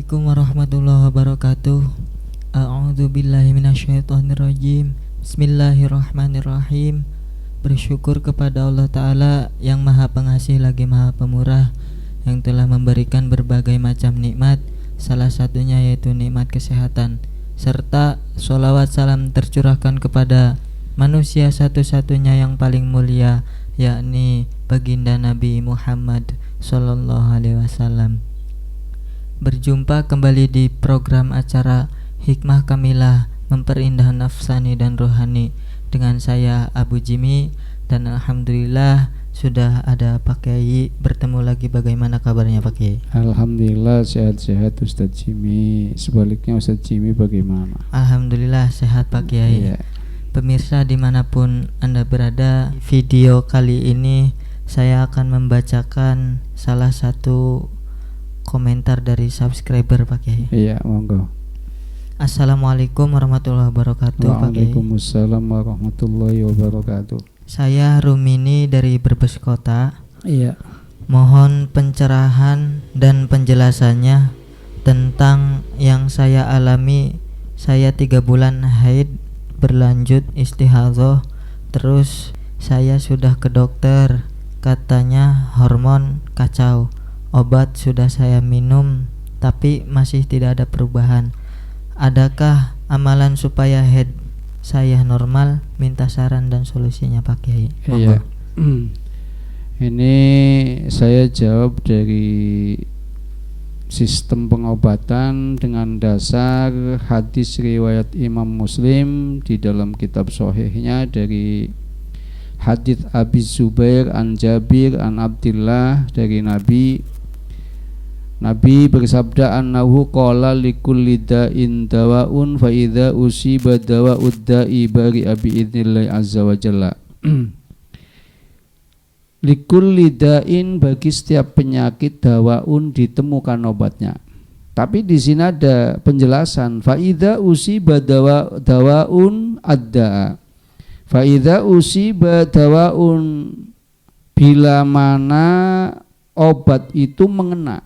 Assalamualaikum warahmatullahi wabarakatuh. A'udzu billahi minasyaitonir rajim. Bismillahirrahmanirrahim. Bersyukur kepada Allah Ta'ala yang Maha Pengasih lagi Maha Pemurah, yang telah memberikan berbagai macam nikmat, salah satunya yaitu nikmat kesehatan, serta sholawat salam tercurahkan kepada manusia satu-satunya yang paling mulia, yakni baginda Nabi Muhammad Sallallahu Alaihi Wasallam. Berjumpa kembali di program acara Hikmah Kamilah, memperindah nafsani dan rohani, dengan saya Abu Jimmy, dan alhamdulillah sudah ada Pak Kiai. Bertemu lagi, bagaimana kabarnya Pak Kiai? Alhamdulillah sehat-sehat Ustadz Jimmy. Sebaliknya Ustadz Jimmy bagaimana? Alhamdulillah sehat Pak Kiai. Iya. Pemirsa dimanapun Anda berada, video kali ini saya akan membacakan salah satu komentar dari subscriber Pak Kiai. Iya, monggo. Assalamualaikum warahmatullahi wabarakatuh Pak Kiai. Waalaikumsalam warahmatullahi wabarakatuh. Saya Rumini dari Brebes Kota. Iya. Mohon pencerahan dan penjelasannya tentang yang saya alami. Saya 3 bulan haid berlanjut istihadhah, terus saya sudah ke dokter, katanya hormon kacau. Obat sudah saya minum tapi masih tidak ada perubahan. Adakah amalan supaya head saya normal? Minta saran dan solusinya Pak Kiai. Iya. Ini saya jawab dari sistem pengobatan dengan dasar hadis riwayat Imam Muslim di dalam kitab Sahihnya dari hadits Abi Zubair an Jabir an Abdillah dari Nabi bersabda, annahu qala likulli da'in dawaun fa idza usiba dawa'ud da'i bari abi idznillah azza wa jalla. Likulli da'in, bagi setiap penyakit dawaun ditemukan obatnya. Tapi di sini ada penjelasan, fa idza usiba dawaun adda'a. Fa idza usiba dawaun, bila mana obat itu mengena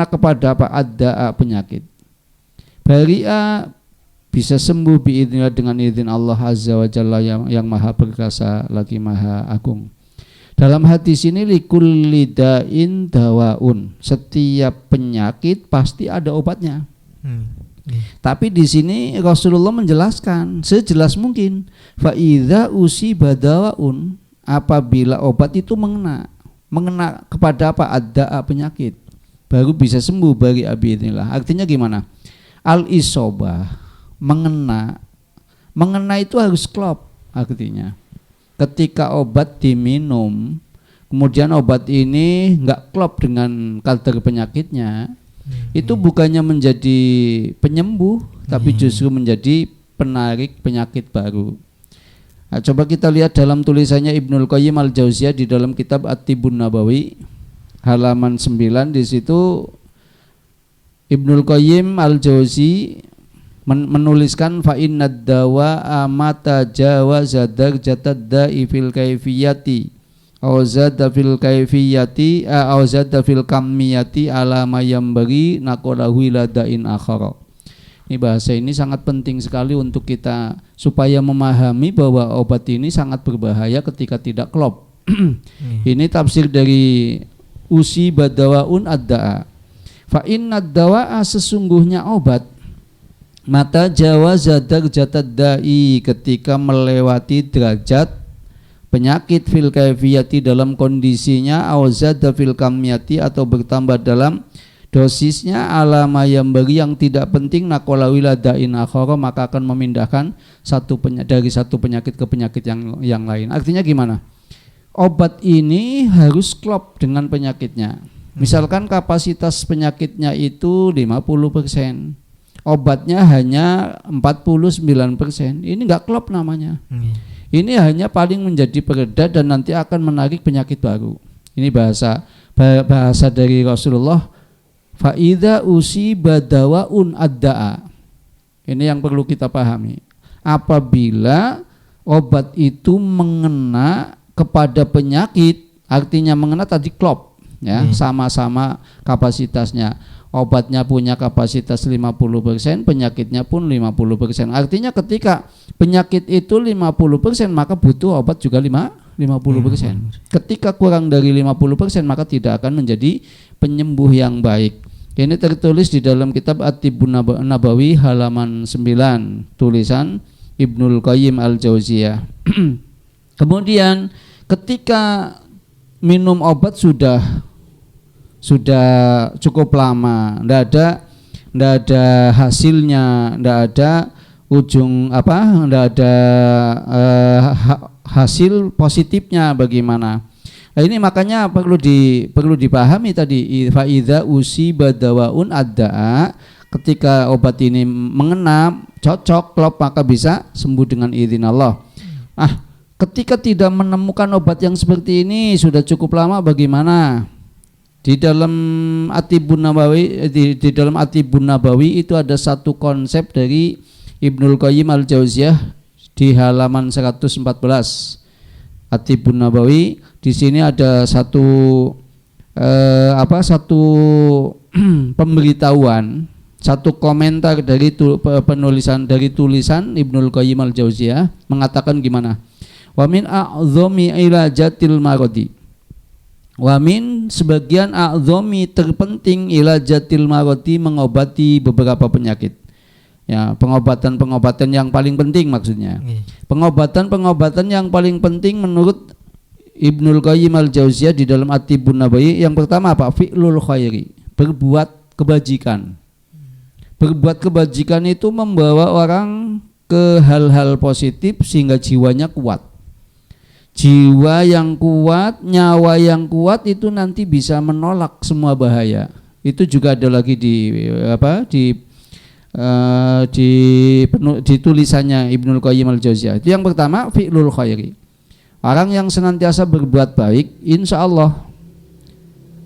kepada apa? Adda'a, penyakit. Bari'a, bisa sembuh biidznillah, dengan izin Allah azza wa jalla yang maha perkasa lagi maha agung. Dalam hadis ini likulli da'in dawaun, setiap penyakit pasti ada obatnya. Tapi di sini Rasulullah menjelaskan sejelas mungkin, fa idza usiba dawaun, apabila obat itu mengena kepada apa? Adda'a, penyakit, baru bisa sembuh bagi abi idznillah. Artinya gimana? Al-isobah, mengena itu harus klop. Artinya ketika obat diminum, kemudian obat ini enggak klop dengan kadar penyakitnya, itu bukannya menjadi penyembuh, tapi justru menjadi penarik penyakit baru. Nah, coba kita lihat dalam tulisannya Ibnul Qayyim al-Jauziyah di dalam kitab At-Tibbun Nabawi halaman 9. Di situ Ibnul Qayyim al-Jauzi menuliskan, fa innad dawa'a mata jawaza darjatad da'i fil kaifiyati aw zada fil kaifiyati aw zada fil kamiyati ala ma yambagi naqalahu ila da'in akhara. Ini bahasa ini sangat penting sekali untuk kita supaya memahami bahwa obat ini sangat berbahaya ketika tidak klop. Ini tafsir dari usi badawaun adda'a. Fa innad dawa'a, sesungguhnya obat, mata jawaza darjatad da'i, ketika melewati derajat penyakit, fil kaifiyati, dalam kondisinya, aw zada fil kamiyati, atau bertambah dalam dosisnya, alama yang bagi, yang tidak penting, naqalawila da'in akhara, maka akan memindahkan dari satu penyakit ke penyakit yang lain. Artinya gimana? Obat ini harus klop dengan penyakitnya. Misalkan kapasitas penyakitnya itu 50%, obatnya hanya 49%, ini enggak klop namanya. Ini hanya paling menjadi pereda dan nanti akan menarik penyakit baru. Ini bahasa dari Rasulullah, fa idza usiba dawaun adda'a. Ini yang perlu kita pahami. Apabila obat itu mengena kepada penyakit, artinya mengena tadi klop, ya, sama-sama kapasitasnya. obatnya punya kapasitas 50%, penyakitnya pun 50%. Artinya ketika penyakit itu 50%, maka butuh obat juga 50%. Ketika kurang dari 50%, maka tidak akan menjadi penyembuh yang baik. Ini tertulis di dalam kitab At-Tibbun Nabawi halaman 9, tulisan Ibnul Qayyim Al-Jauziyah. Kemudian ketika minum obat sudah cukup lama, ndak ada hasilnya, ndak ada ndak ada hasil positifnya bagaimana? Nah, ini makanya perlu dipahami tadi, fa idza usiba dawaun adda'a, ketika obat ini mengena, cocok, klop, maka bisa sembuh dengan izin Allah. Ketika tidak menemukan obat yang seperti ini sudah cukup lama, bagaimana? Di dalam At-Tibbun Nabawi itu ada satu konsep dari Ibnul Qayyim Al-Jauziyah di halaman 114. At-Tibbun Nabawi, di sini ada satu pemberitahuan, satu komentar dari tulisan Ibnul Qayyim Al-Jauziyah, mengatakan gimana? Wa min a'dhami ilajatil maradi. Wa min, sebagian a'dhami, terpenting, ilajatil maradi, mengobati beberapa penyakit. Ya, pengobatan yang paling penting maksudnya. Pengobatan yang paling penting menurut Ibnul Qayyim Al-Jauziyah di dalam At-Tibbun Nabawi, yang pertama apa? Fi'lul khairi, berbuat kebajikan. Berbuat kebajikan itu membawa orang ke hal-hal positif sehingga jiwanya kuat. Jiwa yang kuat, nyawa yang kuat itu nanti bisa menolak semua bahaya. Itu juga ada lagi di tulisannya Ibnul Qayyim Al-Jauziyah. Itu yang pertama, fi'lul khairi. Orang yang senantiasa berbuat baik, insya Allah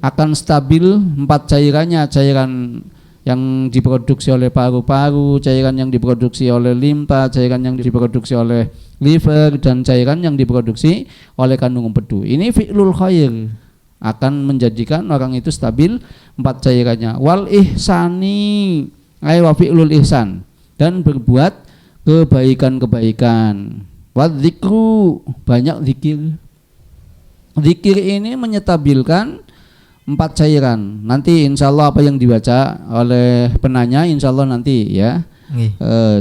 akan stabil 4 cairannya, cairan yang diproduksi oleh paru-paru, cairan yang diproduksi oleh limpa, cairan yang diproduksi oleh liver, dan cairan yang diproduksi oleh kandung empedu. Ini fi'lul khair, akan menjadikan orang itu stabil 4 cairannya. Wal ihsani, wa fi'lul ihsan, dan berbuat kebaikan-kebaikan. Wa dzikru, banyak zikir. Zikir ini menyetabilkan 4 cairan. Nanti insya Allah apa yang dibaca oleh penanya, insya Allah nanti ya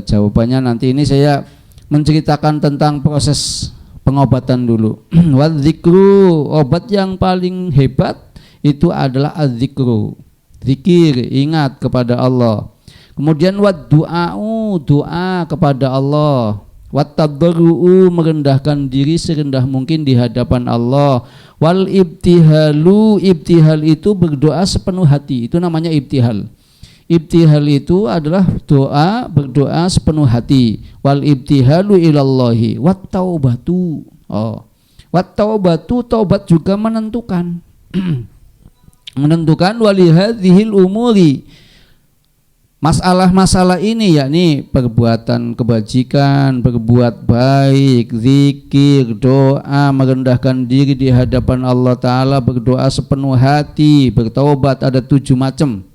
jawabannya nanti. Ini saya menceritakan tentang proses pengobatan dulu. Wa dzikru, obat yang paling hebat itu adalah az-zikru, zikir, ingat kepada Allah. Kemudian wad du'a'u, doa kepada Allah. Wat tadarru'u, merendahkan diri serendah mungkin di hadapan Allah. Wal ibtihalu, ibtihal itu berdoa sepenuh hati, itu namanya ibtihal. Ibtihal itu adalah berdoa sepenuh hati. Wal ibtihalu ilallahi. Wat taubatu, wat taubatu, taubat juga menentukan menentukan walihadzihil umuri, masalah-masalah ini, yakni perbuatan kebajikan, berbuat baik, zikir, doa, merendahkan diri di hadapan Allah Ta'ala, berdoa sepenuh hati, bertaubat. Ada 7 macam.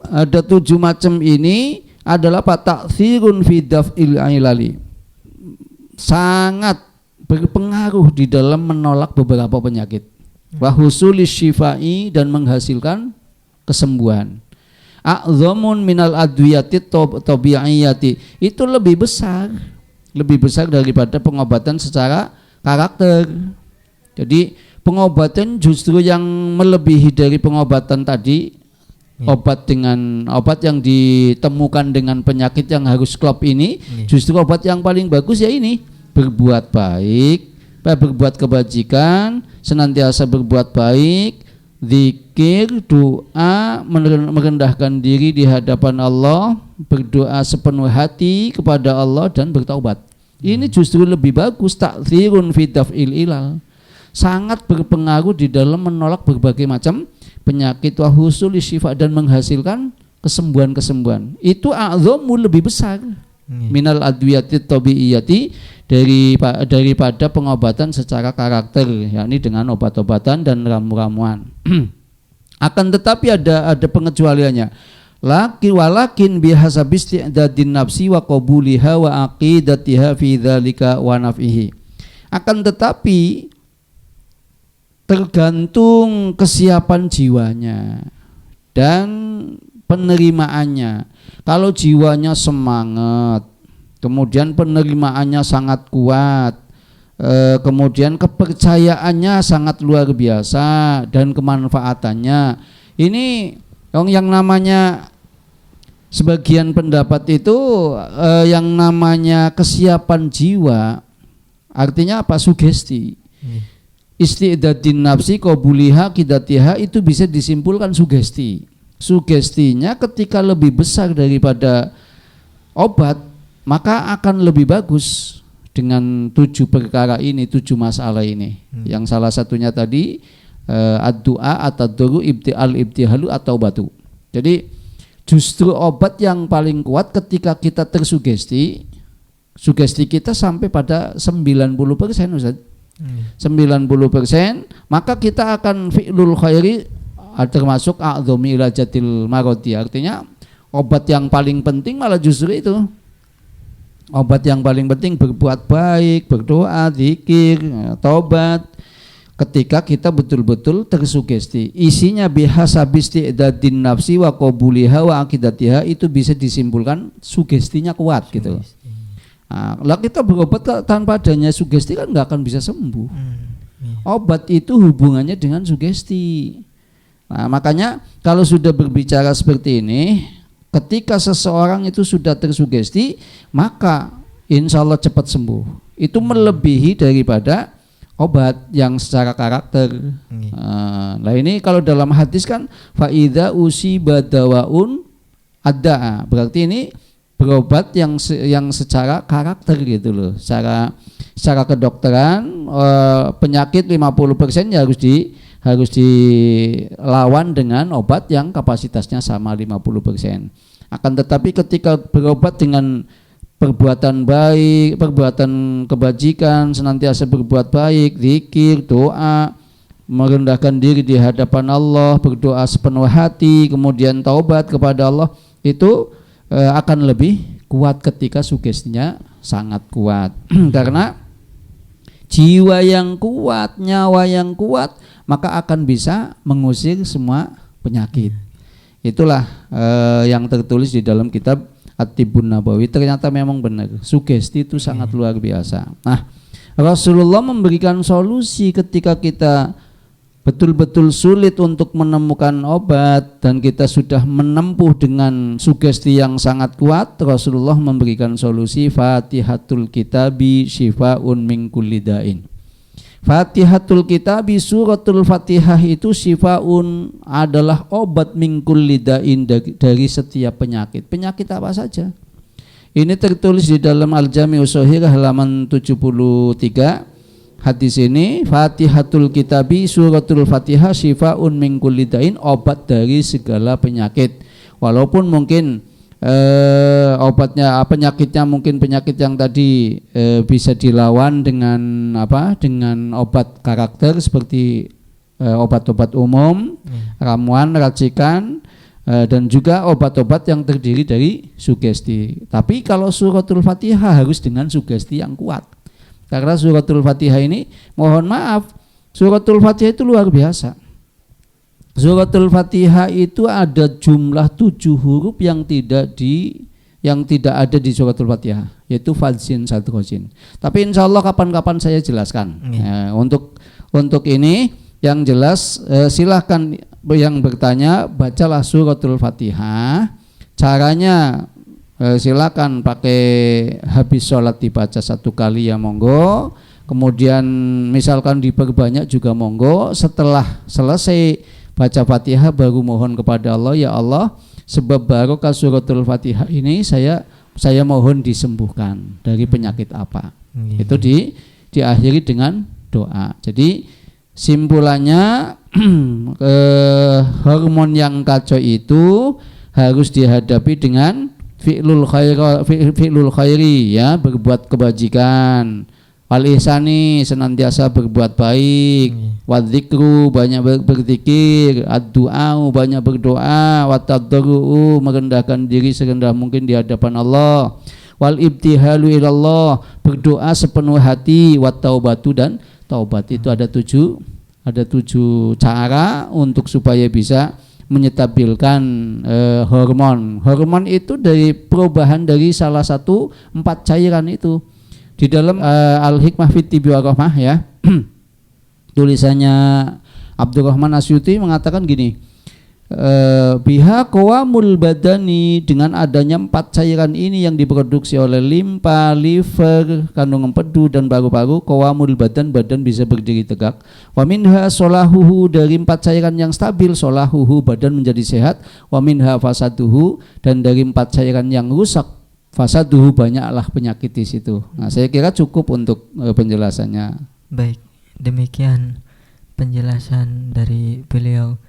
Ada 7 macam ini adalah ta'thirun fi daf'il ilali, sangat berpengaruh di dalam menolak beberapa penyakit. Wa husulis syifai, dan menghasilkan kesembuhan. A'zamun minal adwiyati tabi'iyati, itu lebih besar daripada pengobatan secara karakter. Jadi pengobatan justru yang melebihi dari pengobatan tadi, obat yang ditemukan dengan penyakit yang harus klop ini, justru obat yang paling bagus ya ini, berbuat baik, berbuat kebajikan, senantiasa berbuat baik, zikir, doa, merendahkan diri di hadapan Allah, berdoa sepenuh hati kepada Allah, dan bertaubat. Ini justru lebih bagus, ta'thirun fi daf'il ilal, sangat berpengaruh di dalam menolak berbagai macam penyakit, wa husul syifa, dan menghasilkan kesembuhan-kesembuhan. Itu a'zamu, lebih besar minal adwiyati tabi'iyati, daripada pengobatan secara karakter, yakni dengan obat-obatan dan ramu-ramuan. Akan tetapi ada pengecualiannya. Walakin bihasabi isti'dadin nafsi wa qabuliha wa aqidatiha fi dzalika wa naf'ihi. Akan tetapi tergantung kesiapan jiwanya dan penerimaannya. Kalau jiwanya semangat, kemudian penerimaannya sangat kuat, kemudian kepercayaannya sangat luar biasa dan kemanfaatannya, ini yang namanya sebagian pendapat itu yang namanya kesiapan jiwa, artinya apa? Sugesti. Isti'dadin nafsi qabuliha qidatiha itu bisa disimpulkan sugesti. Sugestinya ketika lebih besar daripada obat, maka akan lebih bagus dengan 7 perkara ini, 7 masalah ini. Yang salah satunya tadi ad-du'a at-tadurru ibtihalu atau batu. Jadi justru obat yang paling kuat ketika kita tersugesti, sugesti kita sampai pada 90% Ustaz. 90%, maka kita akan fi'lul khairi, termasuk a'dhami ilajatil marodi. Artinya obat yang paling penting malah justru itu. Obat yang paling penting berbuat baik, berdoa, zikir, taubat. Ketika kita betul-betul tersugesti, isinya bihasabi isti'dadin nafsi wa qabuliha wa aqidatiha, itu bisa disimpulkan sugestinya kuat gitu. Lah kita berobat tanpa adanya sugesti kan nggak akan bisa sembuh. Obat itu hubungannya dengan sugesti. Nah, makanya kalau sudah berbicara seperti ini, ketika seseorang itu sudah tersugesti, maka insya Allah cepat sembuh. Itu melebihi daripada obat yang secara karakter. Nah ini kalau dalam hadis kan faida usiba dawaun ada, berarti ini berobat yang secara karakter gitu loh. Secara kedokteran penyakit 50% ya harus dilawan dengan obat yang kapasitasnya sama 50%. Akan tetapi ketika berobat dengan perbuatan baik, perbuatan kebajikan, senantiasa berbuat baik, zikir, doa, merendahkan diri di hadapan Allah, berdoa sepenuh hati, kemudian taubat kepada Allah, itu akan lebih kuat ketika sugestinya sangat kuat. Karena jiwa yang kuat, nyawa yang kuat, maka akan bisa mengusir semua penyakit. Itulah yang tertulis di dalam kitab At-Tibbun Nabawi. Ternyata memang benar, sugesti itu sangat luar biasa. Nah, Rasulullah memberikan solusi ketika kita betul-betul sulit untuk menemukan obat dan kita sudah menempuh dengan sugesti yang sangat kuat. Rasulullah memberikan solusi Fatihatul Kitabi Shifaun min kulli da'in. Fatihatul Kitabi, suratul Fatihah itu shifaun, adalah obat min kulli da'in, dari setiap penyakit. Penyakit apa saja? Ini tertulis di dalam Al-Jami'us Shahih halaman 73. Hadis ini, Fatihatul Kitabi suratul Fatihah shifaun min kulli da'in, obat dari segala penyakit. Walaupun mungkin obatnya, penyakitnya mungkin penyakit yang tadi bisa dilawan dengan dengan obat karakter seperti obat-obat umum, ramuan, racikan, dan juga obat-obat yang terdiri dari sugesti. Tapi kalau suratul Fatihah harus dengan sugesti yang kuat. Karena suratul Fatihah ini, mohon maaf, suratul Fatihah itu luar biasa. Suratul Fatihah itu ada jumlah 7 huruf yang tidak ada di suratul Fatihah, yaitu fadzin sadrozin. Tapi insya Allah kapan-kapan saya jelaskan. Untuk ini yang jelas, silahkan yang bertanya, bacalah suratul Fatihah. Caranya silakan pakai habis sholat dibaca 1 kali ya monggo, kemudian misalkan diperbanyak juga monggo. Setelah selesai baca Fatihah baru mohon kepada Allah, ya Allah, sebab barokah suratul Fatihah ini saya mohon disembuhkan dari penyakit apa. Itu diakhiri dengan doa. Jadi simpulannya hormon yang kacau itu harus dihadapi dengan fi'lul khairi, ya, berbuat kebajikan, Wal ihsani senantiasa berbuat baik, wadzikru banyak berzikir, ad-du'a banyak berdoa, wattadarru merendahkan diri serendah mungkin di hadapan Allah, wal ibtihalu ilallah berdoa sepenuh hati, wattaubatu dan taubat. Itu ada tujuh cara untuk supaya bisa menyetabilkan hormon. Hormon itu dari perubahan dari salah satu 4 cairan itu. Di dalam Al-Hikmah fit Tibbi wa Rahmah ya, tulisannya Abdurrahman Asyuti mengatakan gini, biha qawamul badani, dengan adanya 4 cairan ini yang diproduksi oleh limpa, liver, kandungan empedu dan paru-paru, qawamul badan bisa berdiri tegak. Wa minha solahuhu, dari 4 cairan yang stabil solahuhu badan menjadi sehat. Wa minha fasaduhu, dan dari 4 cairan yang rusak fasaduhu banyaklah penyakit di situ. Nah, saya kira cukup untuk penjelasannya. Baik, demikian penjelasan dari beliau.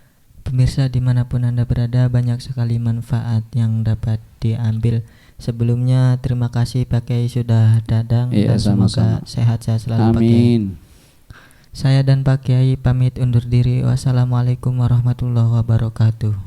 Pemirsa dimanapun Anda berada, banyak sekali manfaat yang dapat diambil. Sebelumnya terima kasih Pak Kiai sudah datang, dan semoga sehat-sehat selalu Pak Kiai. Amin. Saya dan Pak Kiai pamit undur diri. Wassalamualaikum warahmatullahi wabarakatuh.